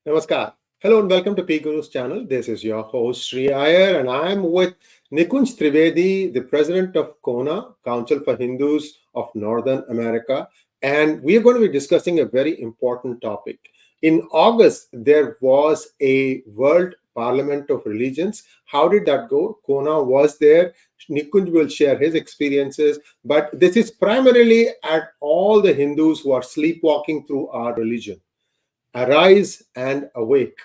Namaskar. Hello and welcome to PGurus channel. This is your host Sree Iyer and I am with Nikunj Trivedi, the president of CoHNA, Council for Hindus of Northern America, and we are going to be discussing a very important topic. In August, there was a World Parliament of Religions. How did that go? CoHNA was there. Nikunj will share his experiences, but this is primarily at all the Hindus who are sleepwalking through our religion. Arise and awake.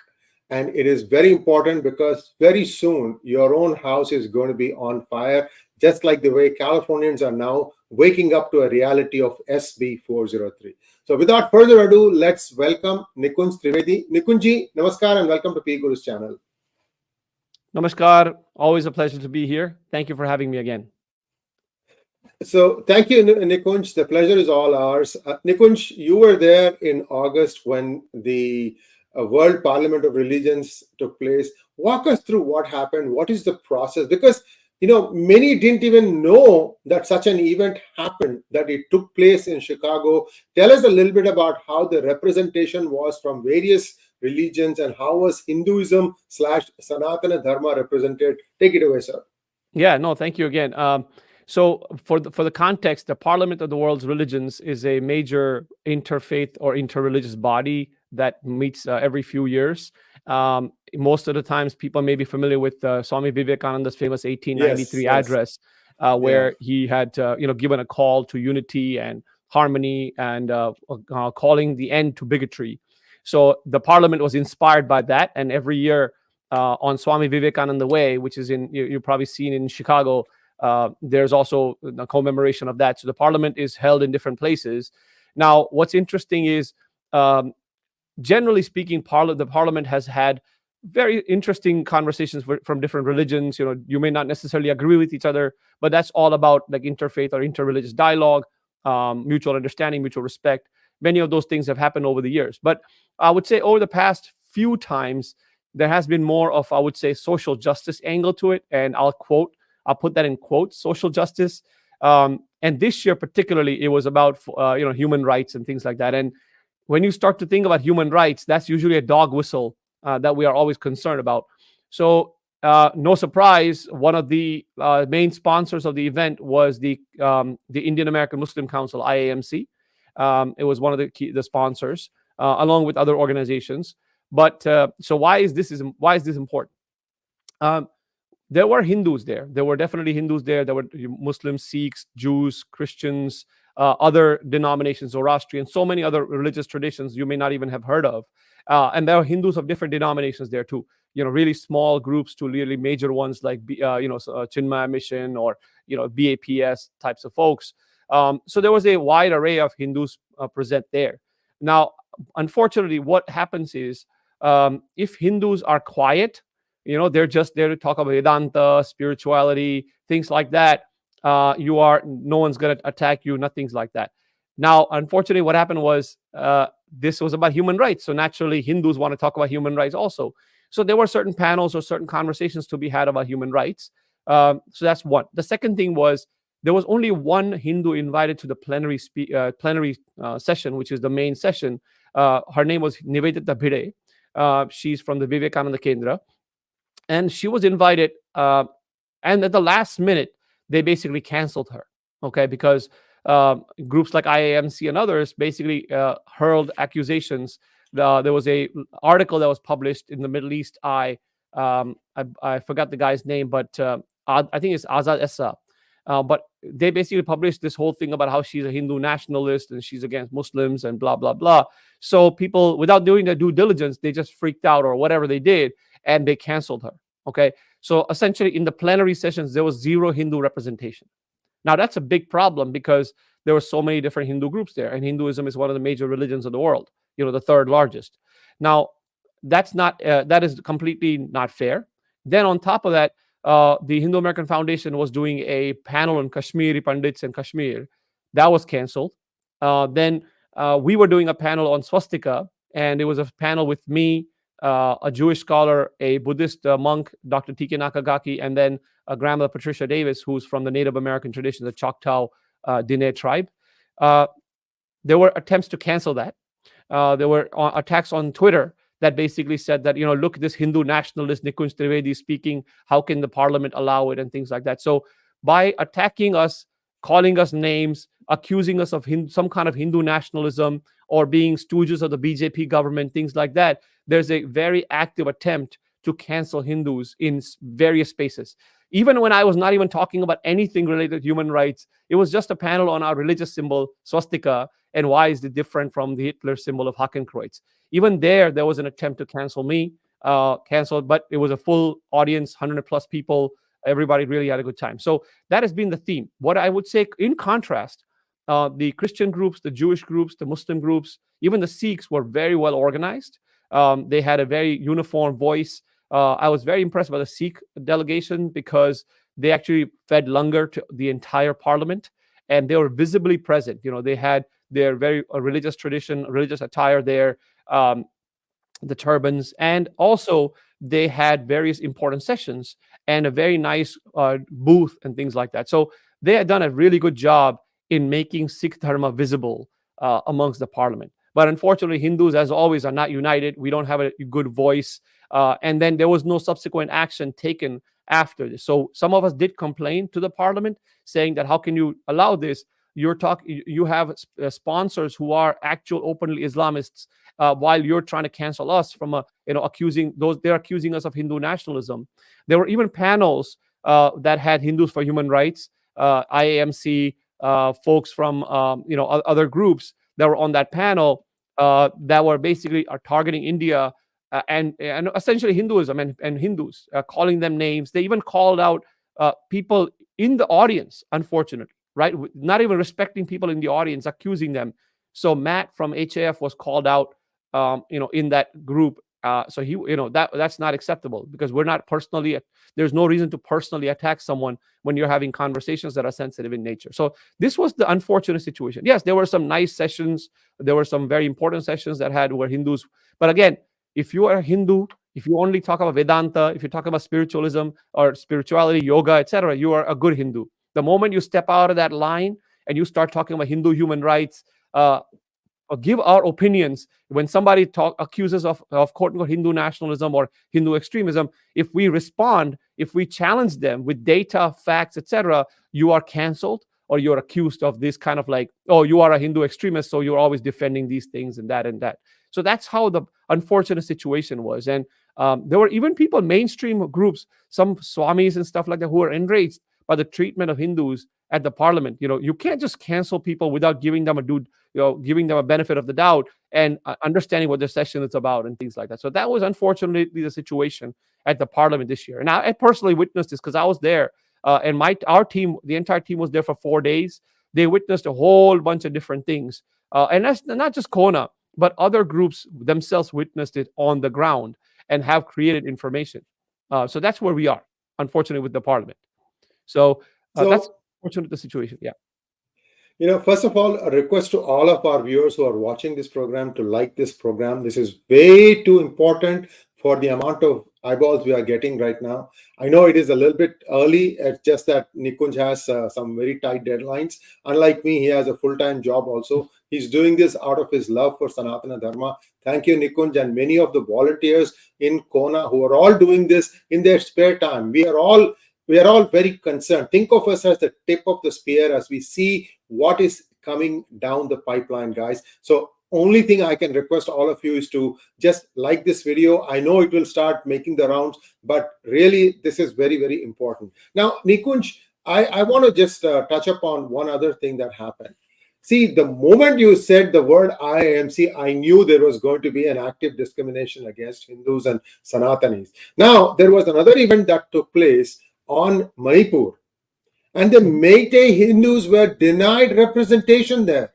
And it is very important because very soon your own house is going to be on fire, just like the way Californians are now waking up to a reality of SB-403. So without further ado, let's welcome Nikunj Trivedi. Nikunji, namaskar and welcome to PGurus channel. Namaskar. Always a pleasure to be here. Thank you for having me again. So thank you, Nikunj. The pleasure is all ours. Nikunj, you were there in August when the World Parliament of Religions took place. Walk us through what happened. What is the process? Because, many didn't even know that such an event happened, that it took place in Chicago. Tell us a little bit about how the representation was from various religions and how was Hinduism / Sanatana Dharma represented. Take it away, sir. Yeah, no, thank you again. So for the context, the Parliament of the World's Religions is a major interfaith or interreligious body that meets every few years. Most of the times people may be familiar with Swami Vivekananda's famous 1893 address, where he had given a call to unity and harmony and calling the end to bigotry. So the Parliament was inspired by that, and every year on Swami Vivekananda Way, which is you've probably seen in Chicago, there's also a commemoration of that. So the Parliament is held in different places. Now, what's interesting is, generally speaking, the Parliament has had very interesting conversations from different religions. You may not necessarily agree with each other, but that's all about like interfaith or interreligious dialogue, mutual understanding, mutual respect. Many of those things have happened over the years. But I would say over the past few times, there has been more of, I would say, social justice angle to it. And I'll put that in quotes, social justice. And this year particularly, it was about human rights and things like that. And when you start to think about human rights, that's usually a dog whistle that we are always concerned about. So no surprise, one of the main sponsors of the event was the Indian American Muslim Council, IAMC. It was one of the sponsors, along with other organizations. But so why is this important? There were Hindus there. There were definitely Hindus there. There were Muslims, Sikhs, Jews, Christians, other denominations, Zoroastrian, so many other religious traditions you may not even have heard of. And there are Hindus of different denominations there too. Really small groups to really major ones like Chinmaya Mission or BAPS types of folks. So there was a wide array of Hindus present there. Now, unfortunately, what happens is if Hindus are quiet, they're just there to talk about Vedanta, spirituality, things like that. No one's going to attack you, nothing's like that. Now, unfortunately, what happened was this was about human rights. So naturally, Hindus want to talk about human rights also. So there were certain panels or certain conversations to be had about human rights. So that's one. The second thing was there was only one Hindu invited to the plenary session, which is the main session. Her name was Meiteis. She's from the Vivekananda Kendra. And she was invited, and at the last minute, they basically canceled her, okay? Because groups like IAMC and others basically hurled accusations. There was a article that was published in the Middle East Eye. I forgot the guy's name, but I think it's 𝙒𝙑𝙤𝙑. But they basically published this whole thing about how she's a Hindu nationalist and she's against Muslims and blah, blah, blah. So people, without doing their due diligence, they just freaked out or whatever they did, and they canceled her, okay? So essentially, in the plenary sessions, there was zero Hindu representation. Now, that's a big problem because there were so many different Hindu groups there, and Hinduism is one of the major religions of the world, the third largest. Now, that is completely not fair. Then on top of that, the Hindu American Foundation was doing a panel on Kashmiri Pandits and Kashmir. That was canceled. Then we were doing a panel on swastika, and it was a panel with me, a Jewish scholar, a Buddhist monk, Dr. T.K. Nakagaki, and then Grandmother Patricia Davis, who's from the Native American tradition, the Choctaw Diné tribe. There were attempts to cancel that. There were attacks on Twitter that basically said that, look, this Hindu nationalist Nikunj Trivedi speaking, how can the parliament allow it, and things like that. So by attacking us, calling us names, accusing us of some kind of Hindu nationalism or being stooges of the BJP government, things like that, there's a very active attempt to cancel Hindus in various spaces. Even when I was not even talking about anything related to human rights, it was just a panel on our religious symbol, swastika, and why is it different from the Hitler symbol of Hakenkreuz. Even there was an attempt to cancel me, but it was a full audience, 100 plus people. Everybody really had a good time. So that has been the theme. What I would say in contrast, the Christian groups, the Jewish groups, the Muslim groups, even the Sikhs were very well organized. They had a very uniform voice. I was very impressed by the Sikh delegation because they actually fed langar to the entire parliament, and they were visibly present. They had their very religious tradition, religious attire there, the turbans, and also they had various important sessions and a very nice booth and things like that. So they had done a really good job in making Sikh Dharma visible amongst the parliament. But unfortunately, Hindus, as always, are not united. We don't have a good voice. And then there was no subsequent action taken after this. So some of us did complain to the parliament saying that how can you allow this? You have sponsors who are actual openly Islamists, while you're trying to cancel us from they're accusing us of Hindu nationalism. There were even panels that had Hindus for Human Rights, IAMC, folks from other groups that were on that panel that were basically targeting India and essentially Hinduism and Hindus, calling them names. They even called out people in the audience, unfortunately, right? Not even respecting people in the audience, accusing them. So Matt from HAF was called out, in that group. So he, that's not acceptable because we're not personally. There's no reason to personally attack someone when you're having conversations that are sensitive in nature. So this was the unfortunate situation. Yes, there were some nice sessions. There were some very important sessions that were Hindus. But again, if you are a Hindu, if you only talk about Vedanta, if you talk about spiritualism or spirituality, yoga, etc., you are a good Hindu. The moment you step out of that line and you start talking about Hindu human rights, or give our opinions, when somebody accuses of quote unquote Hindu nationalism or Hindu extremism, if we respond, if we challenge them with data, facts, etc., you are canceled or you're accused of this kind of like, oh, you are a Hindu extremist, so you're always defending these things and that and that. So that's how the unfortunate situation was. And there were even people, mainstream groups, some Swamis and stuff like that, who were enraged by the treatment of Hindus at the parliament. You can't just cancel people without giving them giving them a benefit of the doubt and understanding what their session is about and things like that. So that was unfortunately the situation at the parliament this year. And I personally witnessed this because I was there, and our team, the entire team, was there for 4 days. They witnessed a whole bunch of different things, and that's not just CoHNA, but other groups themselves witnessed it on the ground and have created information. So that's where we are, unfortunately, with the parliament. So that's unfortunate the situation. Yeah. First of all, a request to all of our viewers who are watching this program to like this program. This is way too important for the amount of eyeballs we are getting right now. I know it is a little bit early. It's just that Nikunj has some very tight deadlines. Unlike me, he has a full-time job also. He's doing this out of his love for Sanatana Dharma. Thank you, Nikunj, and many of the volunteers in CoHNA who are all doing this in their spare time. We are all very concerned. Think of us as the tip of the spear as we see what is coming down the pipeline, guys. So only thing I can request all of you is to just like this video. I know it will start making the rounds, but really this is very, very important. Now, Nikunj, I want to just touch upon one other thing that happened. See, the moment you said the word IAMC, I knew there was going to be an active discrimination against Hindus and Sanatanis. Now, there was another event that took place on Manipur, and the Meiteis Hindus were denied representation there.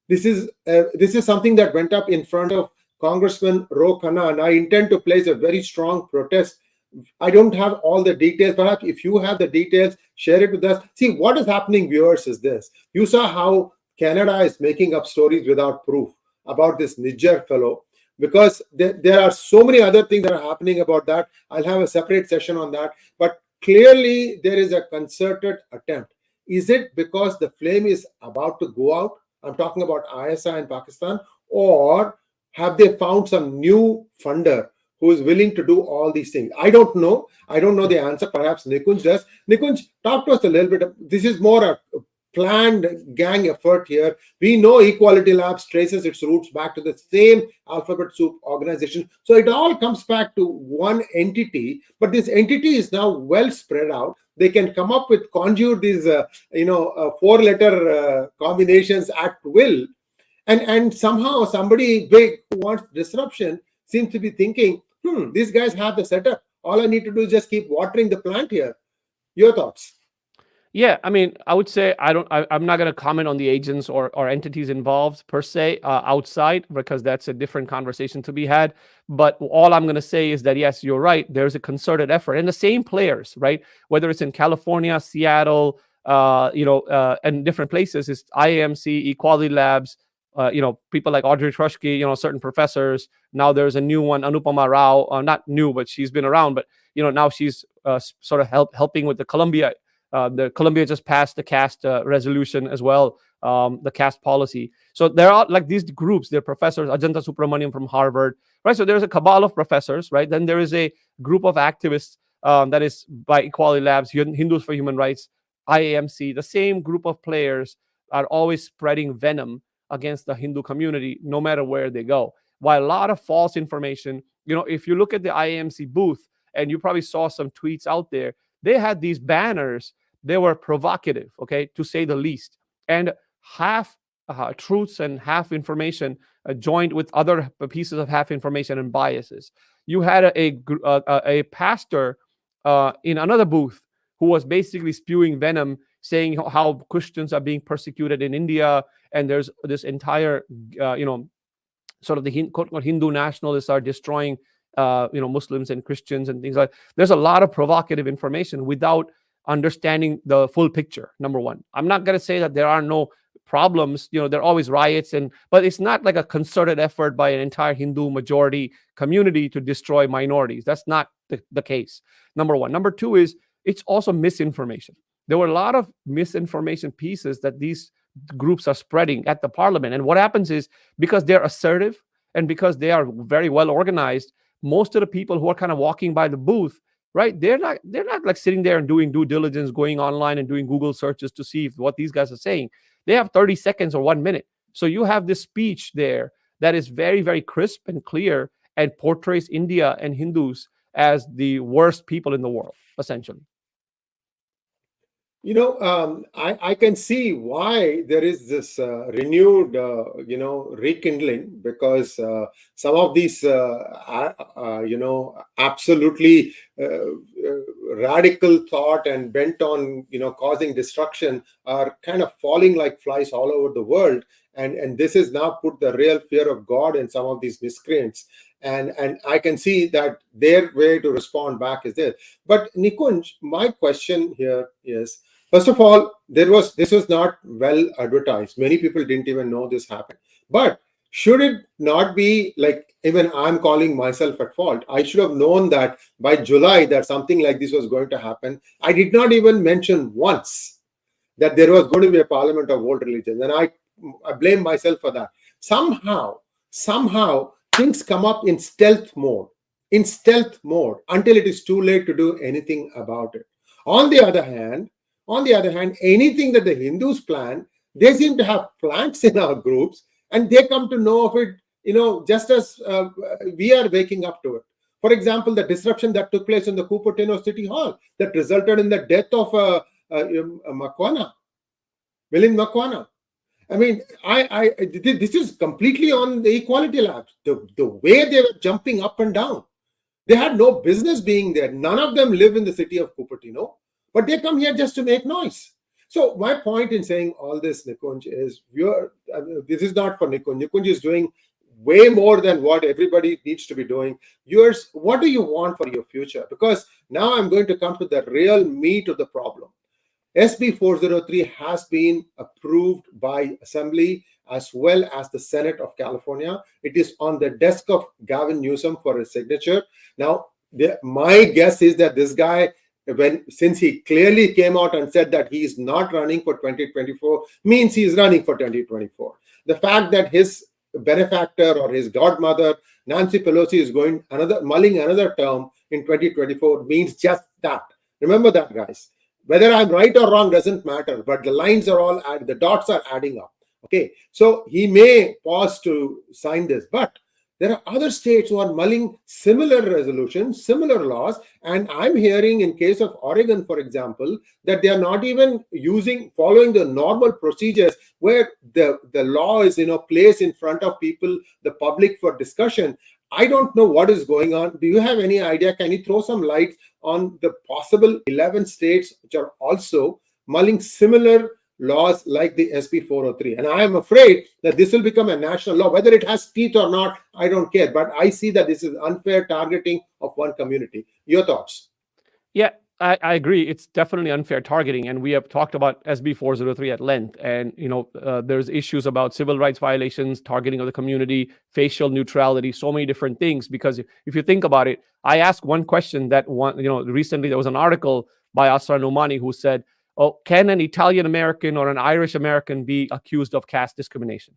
This is something that went up in front of Congressman Ro Khanna, and I intend to place a very strong protest. I don't have all the details. Perhaps if you have the details, share it with us. See, what is happening, viewers, is this. You saw how Canada is making up stories without proof about this Niger fellow, because there are so many other things that are happening about that. I'll have a separate session on that. But clearly, there is a concerted attempt. Is it because the flame is about to go out? I'm talking about ISI in Pakistan. Or have they found some new funder who is willing to do all these things? I don't know. I don't know the answer. Perhaps Nikunj does. Nikunj, talk to us a little bit. This is more a planned gang effort here. We know Equality Labs traces its roots back to the same alphabet soup organization. So it all comes back to one entity, but this entity is now well spread out. They can come up with, conjure these, four-letter combinations at will. And somehow somebody big who wants disruption seems to be thinking, these guys have the setup. All I need to do is just keep watering the plant here. Your thoughts? Yeah, I mean, I would say I'm not going to comment on the agents or entities involved per se outside, because that's a different conversation to be had. But all I'm going to say is that, yes, you're right. There's a concerted effort, and the same players, right? Whether it's in California, Seattle, and different places, is IAMC, Equality Labs, people like Audrey Trushke, certain professors. Now there's a new one, Anupama Rao, not new, but she's been around. But now she's sort of helping with the Columbia. The Columbia just passed the caste resolution as well, the caste policy. So there are like these groups, they're professors, Ajanta Subramaniam from Harvard, right? So there's a cabal of professors, right? Then there is a group of activists that is by Equality Labs, Hindus for Human Rights, IAMC. The same group of players are always spreading venom against the Hindu community, no matter where they go. While a lot of false information, if you look at the IAMC booth, and you probably saw some tweets out there, they had these banners. They were provocative, okay, to say the least, and half truths and half information joined with other pieces of half information and biases. You had a pastor in another booth who was basically spewing venom, saying how Christians are being persecuted in India, and there's this entire, sort of the quote-unquote Hindu nationalists are destroying Muslims and Christians and things like that. There's a lot of provocative information without understanding the full picture. Number one, I'm not going to say that there are no problems. There are always riots, but it's not like a concerted effort by an entire Hindu majority community to destroy minorities. That's not the case. Number one. Number two is it's also misinformation. There were a lot of misinformation pieces that these groups are spreading at the parliament. And what happens is, because they're assertive and because they are very well organized, most of the people who are kind of walking by the booth, right, they're not like sitting there and doing due diligence, going online and doing Google searches to see what these guys are saying. They have 30 seconds or 1 minute. So you have this speech there that is very, very crisp and clear and portrays India and Hindus as the worst people in the world, essentially. I can see why there is this renewed, rekindling, because some of these, absolutely radical thought and bent on, causing destruction are kind of falling like flies all over the world. And this has now put the real fear of God in some of these miscreants. And I can see that their way to respond back is there. But Nikunj, my question here is, first of all, this was not well advertised. Many people didn't even know this happened. But should it not be like, even I'm calling myself at fault? I should have known that by July that something like this was going to happen. I did not even mention once that there was going to be a parliament of world religions. And I blame myself for that. Somehow, things come up in stealth mode until it is too late to do anything about it. On the other hand, anything that the Hindus plan, they seem to have plants in our groups, and they come to know of it, just as we are waking up to it. For example, the disruption that took place in the Cupertino City Hall that resulted in the death of Milind Makwana. I mean, this is completely on the Equality Labs. The way they were jumping up and down, they had no business being there. None of them live in the city of Cupertino, but they come here just to make noise. So my point in saying all this, Nikunj, is this is not for Nikunj. Nikunj is doing way more than what everybody needs to be doing. Yours, what do you want for your future? Because now I'm going to come to the real meat of the problem. SB-403 has been approved by Assembly as well as the Senate of California. It is on the desk of Gavin Newsom for his signature. Now, my guess is that this guy, since he clearly came out and said that he is not running for 2024, means he is running for 2024. The fact that his benefactor or his godmother, Nancy Pelosi, is mulling another term in 2024 means just that. Remember that, guys. Whether I'm right or wrong doesn't matter, but the lines are all, the dots are adding up. Okay, so he may pause to sign this, but there are other states who are mulling similar resolutions, similar laws, and I'm hearing in case of Oregon, for example, that they are not even following the normal procedures where the law is placed in front of people, the public, for discussion. I don't know what is going on. Do you have any idea? Can you throw some light on the possible 11 states which are also mulling similar laws like the SB-403? And I am afraid that this will become a national law. Whether it has teeth or not, I don't care. But I see that this is unfair targeting of one community. Your thoughts? Yeah, I agree. It's definitely unfair targeting. And we have talked about SB-403 at length. And, there's issues about civil rights violations, targeting of the community, facial neutrality, so many different things. Because if you think about it, I asked one question that recently there was an article by Asra Nomani who said, oh, can an Italian American or an Irish American be accused of caste discrimination?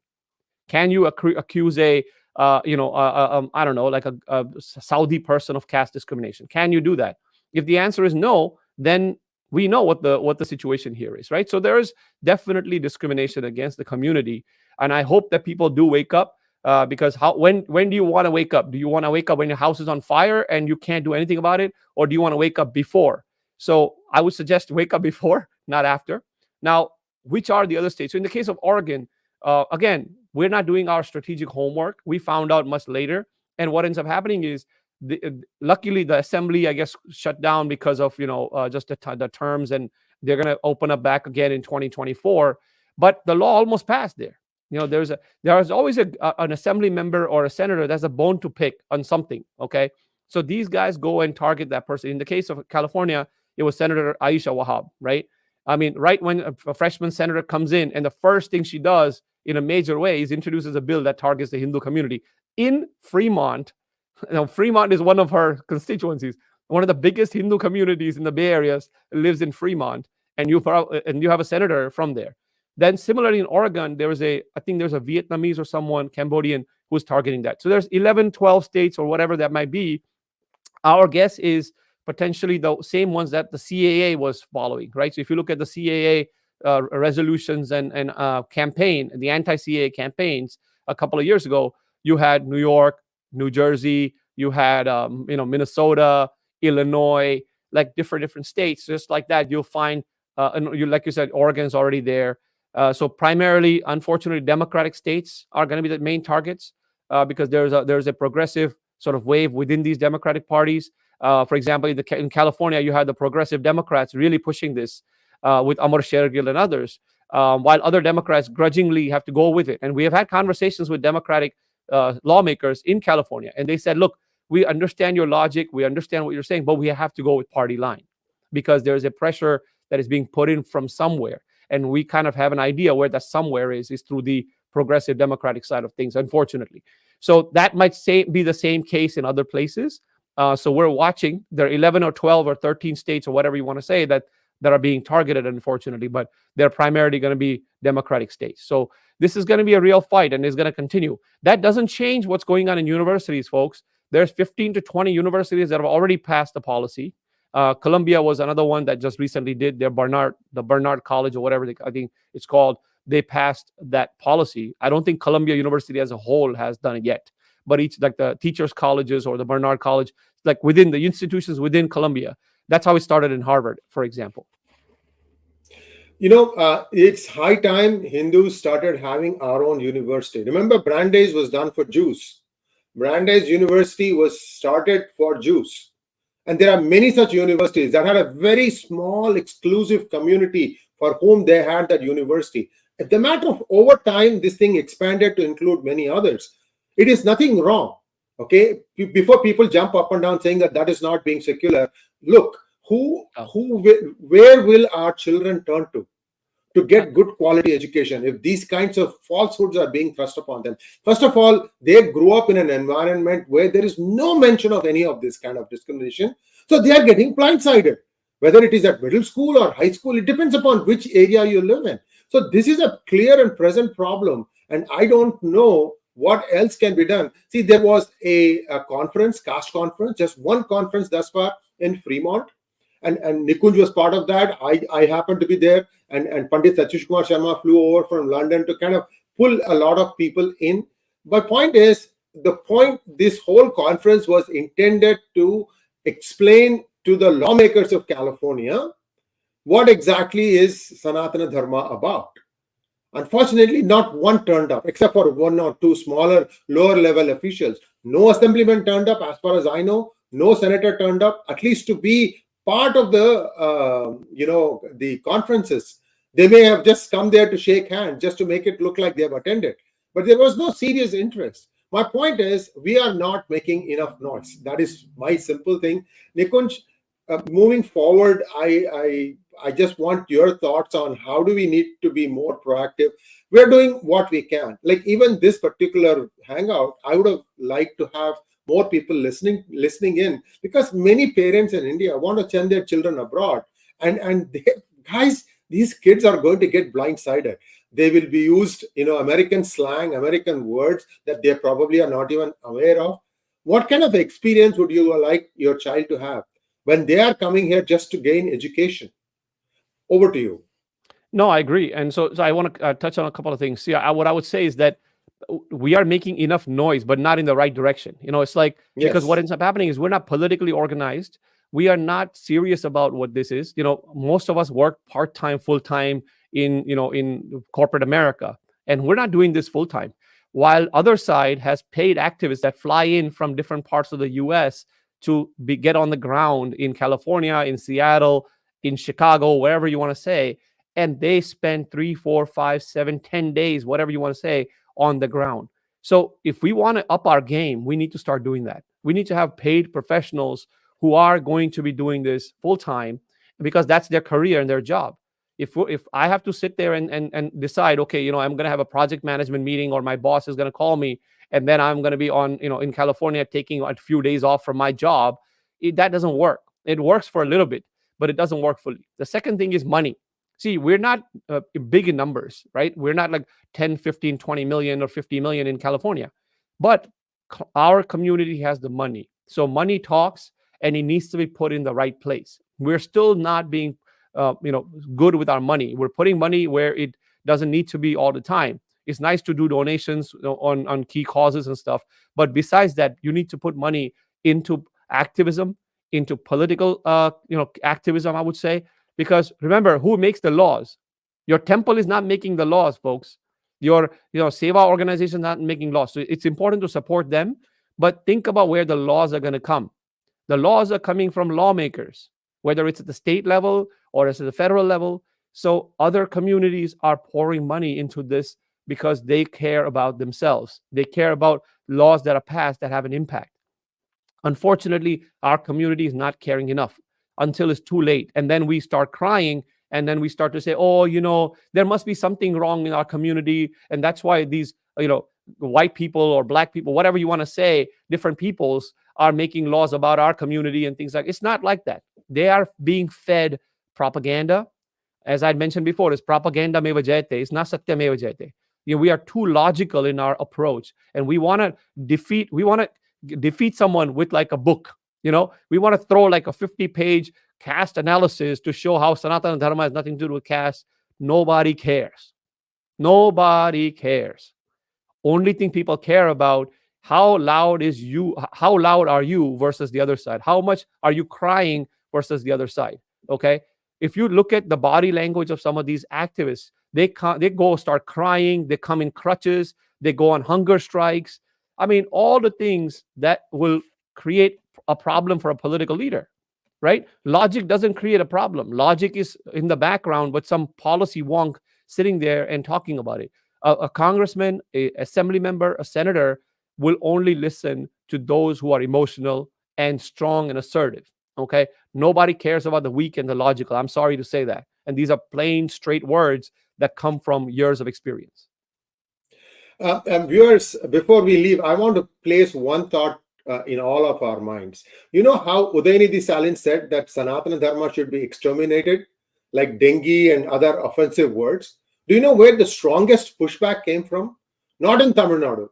Can you accuse I don't know, like a Saudi person of caste discrimination? Can you do that? If the answer is no, then we know what the situation here is, right? So there is definitely discrimination against the community, and I hope that people do wake up. Because when do you want to wake up? Do you want to wake up when your house is on fire and you can't do anything about it, or do you want to wake up before? So I would suggest wake up before, not after. Now, which are the other states? So in the case of Oregon, again, we're not doing our strategic homework. We found out much later, and what ends up happening is, luckily the assembly, I guess, shut down because of just the terms, and they're going to open up back again in 2024. But the law almost passed there. There's always an assembly member or a senator that's a bone to pick on something. Okay, so these guys go and target that person. In the case of California, it was Senator 𝗖𝗍𝘅 𝗢𝘂, right? I mean, right when a freshman senator comes in, and the first thing she does in a major way is introduces a bill that targets the Hindu community in Fremont. Fremont is one of her constituencies. One of the biggest Hindu communities in the Bay Area lives in Fremont, and you have a senator from there. Then similarly in Oregon, I think there's a Vietnamese or someone, Cambodian, who's targeting that. So there's 11, 12 states or whatever that might be. Our guess is potentially the same ones that the CAA was following, right? So if you look at the CAA resolutions and campaign, the anti-CAA campaigns a couple of years ago, you had New York, New Jersey, you had Minnesota, Illinois, like different states. Just like that, you'll find like you said, Oregon's already there. So primarily, unfortunately, Democratic states are going to be the main targets because there's a progressive sort of wave within these Democratic parties. For example, in California, you have the progressive Democrats really pushing this with Amar Shergill and others, while other Democrats grudgingly have to go with it. And we have had conversations with Democratic lawmakers in California, and they said, look, we understand your logic, we understand what you're saying, but we have to go with party line because there's a pressure that is being put in from somewhere. And we kind of have an idea where that somewhere is through the progressive Democratic side of things, unfortunately. So that might be the same case in other places. So we're watching. There are 11 or 12 or 13 states or whatever you want to say that are being targeted, unfortunately, but they're primarily going to be Democratic states. So this is going to be a real fight, and it's going to continue. That doesn't change what's going on in universities, folks. There's 15 to 20 universities that have already passed the policy. Columbia was another one that just recently did the Barnard College or whatever I think it's called. They passed that policy. I don't think Columbia University as a whole has done it yet, but each, like the teachers' colleges or the Barnard College, like within the institutions within Columbia, that's how it started in Harvard, for example. It's high time Hindus started having our own university. Remember, Brandeis was done for Jews. Brandeis University was started for Jews. And there are many such universities that had a very small, exclusive community for whom they had that university. At the matter of over time, this thing expanded to include many others. It is nothing wrong. Okay, before people jump up and down saying that is not being secular, look, where will our children turn to get good quality education if these kinds of falsehoods are being thrust upon them? First of all, they grew up in an environment where there is no mention of any of this kind of discrimination. So they are getting blindsided. Whether it is at middle school or high school, it depends upon which area you live in. So this is a clear and present problem. And I don't know What else can be done? See, there was a conference, caste conference, just one conference thus far in Fremont. And Nikunj was part of that. I happened to be there. And Pandit Satish Kumar Sharma flew over from London to kind of pull a lot of people in. But point is, this whole conference was intended to explain to the lawmakers of California what exactly is Sanatana Dharma about. Unfortunately, not one turned up, except for one or two smaller, lower level officials. No assemblyman turned up, as far as I know. No senator turned up, at least to be part of the conferences. They may have just come there to shake hands, just to make it look like they have attended. But there was no serious interest. My point is, we are not making enough noise. That is my simple thing. Nikunj, moving forward, I just want your thoughts on how do we need to be more proactive. We're doing what we can. Like even this particular hangout, I would have liked to have more people listening in, because many parents in India want to send their children abroad, and guys, these kids are going to get blindsided. They will be used, American slang, American words that they probably are not even aware of. What kind of experience would you like your child to have when they are coming here just to gain education? Over to you. No, I agree. And so I want to touch on a couple of things. See, what I would say is that we are making enough noise, but not in the right direction. It's like, because what ends up happening is we're not politically organized. We are not serious about what this is. Most of us work part-time, full-time in corporate America, and we're not doing this full-time. While other side has paid activists that fly in from different parts of the US to get on the ground in California, in Seattle, in Chicago, wherever you want to say, and they spend 3, 4, 5, 7, 10 days, whatever you want to say, on the ground. So if we want to up our game, we need to start doing that. We need to have paid professionals who are going to be doing this full time, because that's their career and their job. If I have to sit there and decide, okay, I'm going to have a project management meeting, or my boss is going to call me, and then I'm going to be on, in California taking a few days off from my job, that doesn't work. It works for a little bit, but it doesn't work fully. The second thing is money. See, we're not big in numbers, right? We're not like 10, 15, 20 million or 50 million in California, but our community has the money. So money talks, and it needs to be put in the right place. We're still not being, good with our money. We're putting money where it doesn't need to be all the time. It's nice to do donations on key causes and stuff. But besides that, you need to put money into activism, into political, activism, I would say. Because remember, who makes the laws? Your temple is not making the laws, folks. Your, Seva organization is not making laws. So it's important to support them, but think about where the laws are going to come. The laws are coming from lawmakers, whether it's at the state level or it's at the federal level. So other communities are pouring money into this because they care about themselves. They care about laws that are passed that have an impact. Unfortunately, our community is not caring enough until it's too late. And then we start crying, and then we start to say, oh, there must be something wrong in our community. And that's why these, white people or black people, whatever you want to say, different peoples are making laws about our community and things like. It's not like that. They are being fed propaganda. As I mentioned before, it's propaganda 𝗼𝗚 𝗍𝘗. It's not satya 𝗼𝗚 𝗍𝘗. We are too logical in our approach, and we want to defeat someone with like a book. We want to throw like a 50-page caste analysis to show how Sanatana Dharma has nothing to do with caste. Nobody cares. Nobody cares. Only thing people care about, how loud are you versus the other side? How much are you crying versus the other side? Okay. If you look at the body language of some of these activists, they go start crying, they come in crutches, they go on hunger strikes. I mean, all the things that will create a problem for a political leader, right? Logic doesn't create a problem. Logic is in the background, but some policy wonk sitting there and talking about it. A congressman, a assembly member, a senator will only listen to those who are emotional and strong and assertive. Okay. Nobody cares about the weak and the logical. I'm sorry to say that. And these are plain, straight words that come from years of experience. Viewers, before we leave, I want to place one thought in all of our minds. You know how 𝗒𝘚𝘗𝘗 Stalin said that Sanatana Dharma should be exterminated, like dengue and other offensive words? Do you know where the strongest pushback came from? Not in Tamil Nadu.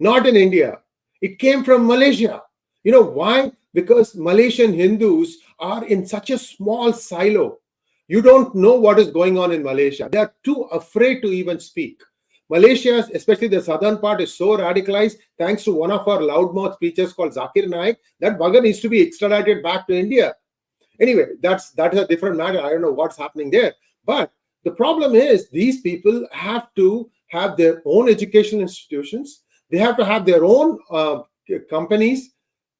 not in India. It came from Malaysia. You know why? Because Malaysian Hindus are in such a small silo. You don't know what is going on in Malaysia. They are too afraid to even speak. Malaysia, especially the southern part, is so radicalized thanks to one of our loudmouth preachers called Zakir Naik that bugger needs to be extradited back to India. Anyway, that is a different matter. I don't know what's happening there. But the problem is these people have to have their own education institutions. They have to have their own companies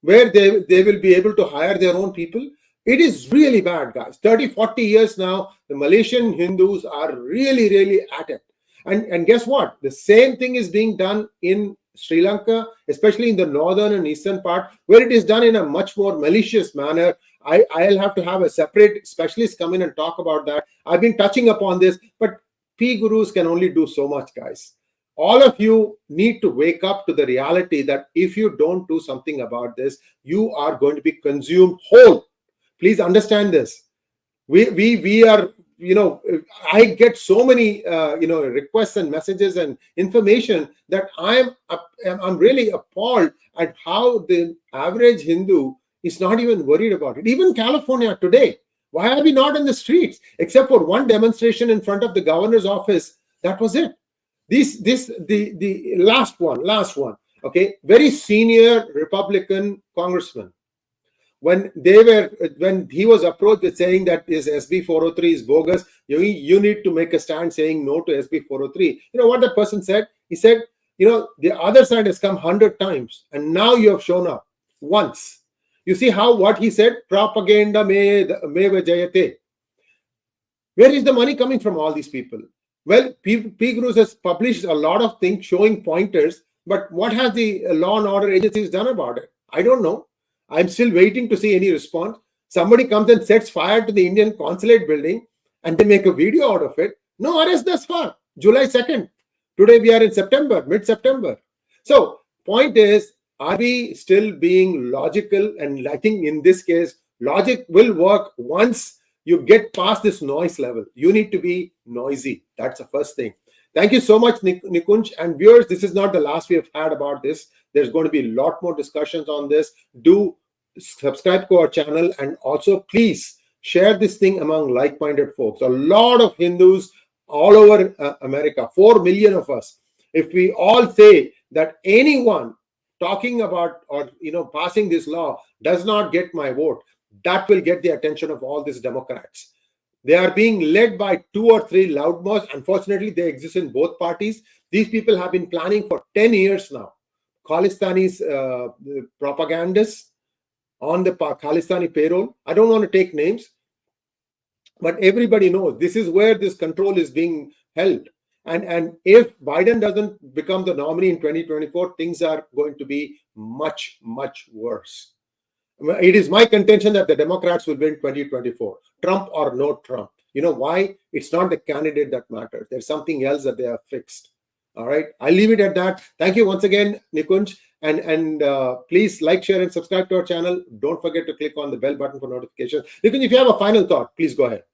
where they will be able to hire their own people. It is really bad, guys. 30, 40 years now, the Malaysian Hindus are really, really at it. And guess what? The same thing is being done in Sri Lanka, especially in the northern and eastern part, where it is done in a much more malicious manner. I'll have to have a separate specialist come in and talk about that. I've been touching upon this, but PGurus can only do so much, guys. All of you need to wake up to the reality that if you don't do something about this, you are going to be consumed whole. Please understand this. We are, I get so many, requests and messages and information that I'm really appalled at how the average Hindu is not even worried about it. Even California today, why are we not in the streets? Except for one demonstration in front of the governor's office. That was it. The last one. Okay, very senior Republican congressman. When he was approached with saying that this SB-403 is bogus, you need to make a stand saying no to SB-403. You know what the person said? He said, the other side has come 100 times and now you have shown up once. You see what he said? Propaganda 𝗣𝗚𝘂𝘁𝘀𝘆. Where is the money coming from all these people? Well, PGurus has published a lot of things showing pointers, but what has the law and order agencies done about it? I don't know. I'm still waiting to see any response. Somebody comes and sets fire to the Indian consulate building and they make a video out of it. No arrest thus far. July 2nd. Today we are in September, mid-September. So, point is, are we still being logical? And I think in this case, logic will work once you get past this noise level. You need to be noisy. That's the first thing. Thank you so much, Nikunj. And viewers, this is not the last we have had about this. There's going to be a lot more discussions on this. Do subscribe to our channel and also please share this thing among like-minded folks. A lot of Hindus all over America, 4 million of us. If we all say that anyone talking about or passing this law does not get my vote, that will get the attention of all these Democrats. They are being led by 2 or 3 loudmouths. Unfortunately, they exist in both parties. These people have been planning for 10 years now. Khalistanis propagandists on the Khalistani payroll. I don't want to take names, but everybody knows this is where this control is being held. And if Biden doesn't become the nominee in 2024, things are going to be much, much worse. It is my contention that the Democrats will win 2024, Trump or no Trump. You know why? It's not the candidate that matters. There's something else that they have fixed. All right. I'll leave it at that. Thank you once again, Nikunj. And please like, share, and subscribe to our channel. Don't forget to click on the bell button for notifications. Nikunj, if you have a final thought, please go ahead.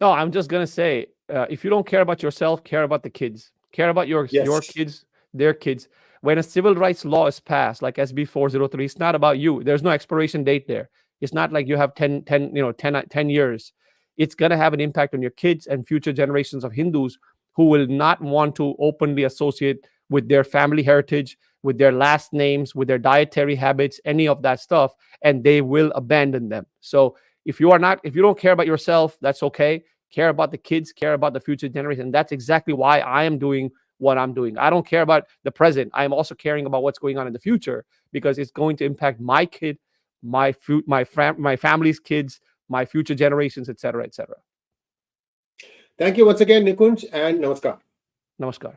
No, I'm just going to say, if you don't care about yourself, care about the kids. Care about your kids, their kids. When a civil rights law is passed, like SB-403, it's not about you. There's no expiration date there. It's not like you have 10 years. It's going to have an impact on your kids and future generations of Hindus who will not want to openly associate with their family heritage, with their last names, with their dietary habits, any of that stuff, and they will abandon them. So if you don't care about yourself, that's okay. Care about the kids, care about the future generation. And that's exactly why I am doing what I'm doing. I don't care about the present. I'm also caring about what's going on in the future because it's going to impact my kid, my family's kids, my future generations, etc., etc. Thank you once again, Nikunj, and namaskar. Namaskar.